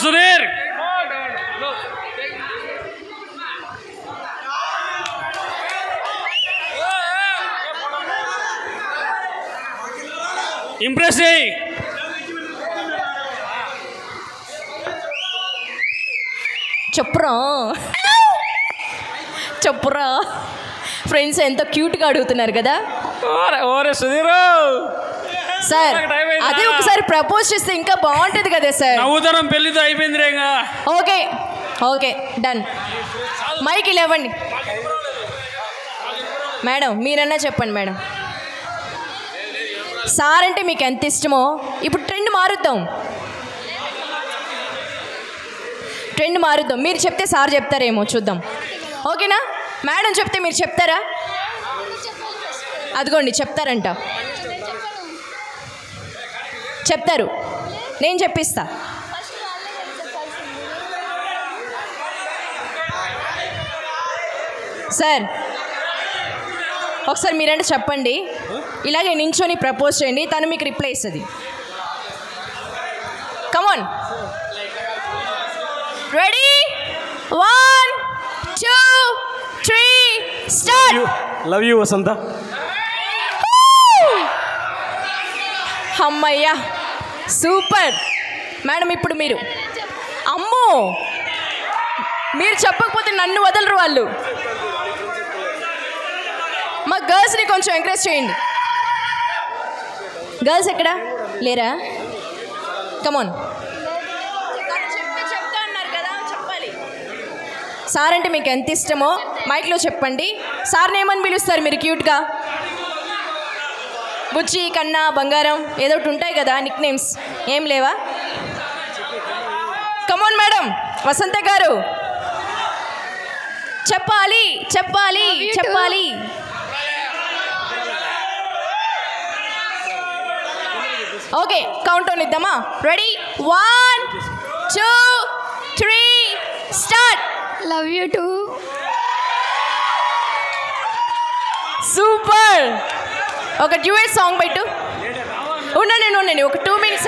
Sudheer impress చేయి. చెప్పురా చెప్పురా. ఫ్రెండ్స్ ఎంతో క్యూట్గా అడుగుతున్నారు కదా. ఓరే సుధీర్ సార్ అదే ఒకసారి ప్రపోజ్ చేస్తే ఇంకా బాగుంటుంది కదా సార్. నవ్వుతనం పెళ్లితో అయిపోయింది రేగా. Okay okay done. మైక్ ఇలా ఇవ్వండి మేడం. మీరన్నా చెప్పండి మేడం. సార్ అంటే మీకు ఎంత ఇష్టమో ఇప్పుడు ట్రెండ్ మారుద్దాం. మీరు చెప్తే సార్ చెప్తారేమో చూద్దాం. ఓకేనా? మేడం చెప్తే మీరు చెప్తారా? అదిగోండి చెప్తారంట. చెప్తారు, నేను చెప్పిస్తా. సార్ ఒకసారి మీరంటే చెప్పండి. ఇలాగే నించొని ప్రపోజ్ చేయండి, తను మీకు రిప్లై ఇస్తుంది. కమాన్, రెడీ? 1 2 3 స్టార్ట్. లవ్ యూ వసంత. అమ్మయ్యా సూపర్. మేడం ఇప్పుడు మీరు. అమ్మో మీరు చెప్పకపోతే నన్ను వదలరు వాళ్ళు. మా గర్ల్స్ని కొంచెం ఎంకరేజ్ చేయండి. గర్ల్స్ ఎక్కడా లేరా? కమాన్. చెప్తా అన్నారు కదా, చెప్పాలి. సార్ అంటే మీకు ఎంత ఇష్టమో మైక్లో చెప్పండి. సార్ని ఏమని పిలుస్తారు మీరు క్యూట్గా? బుచ్చి, కన్నా, బంగారం ఏదో ఒకటి ఉంటాయి కదా నిక్ నేమ్స్. ఏం లేవా? Come on madam. వసంత గారు చెప్పాలి చెప్పాలి చెప్పాలి. ఓకే కౌంట్ డౌన్ ఇద్దామా? Ready? 1 2 3 start. Love you too. Super. ఒక డ్యూయట్ సాంగ్ పెట్టు. ఉండండి ఒక 2 minutes.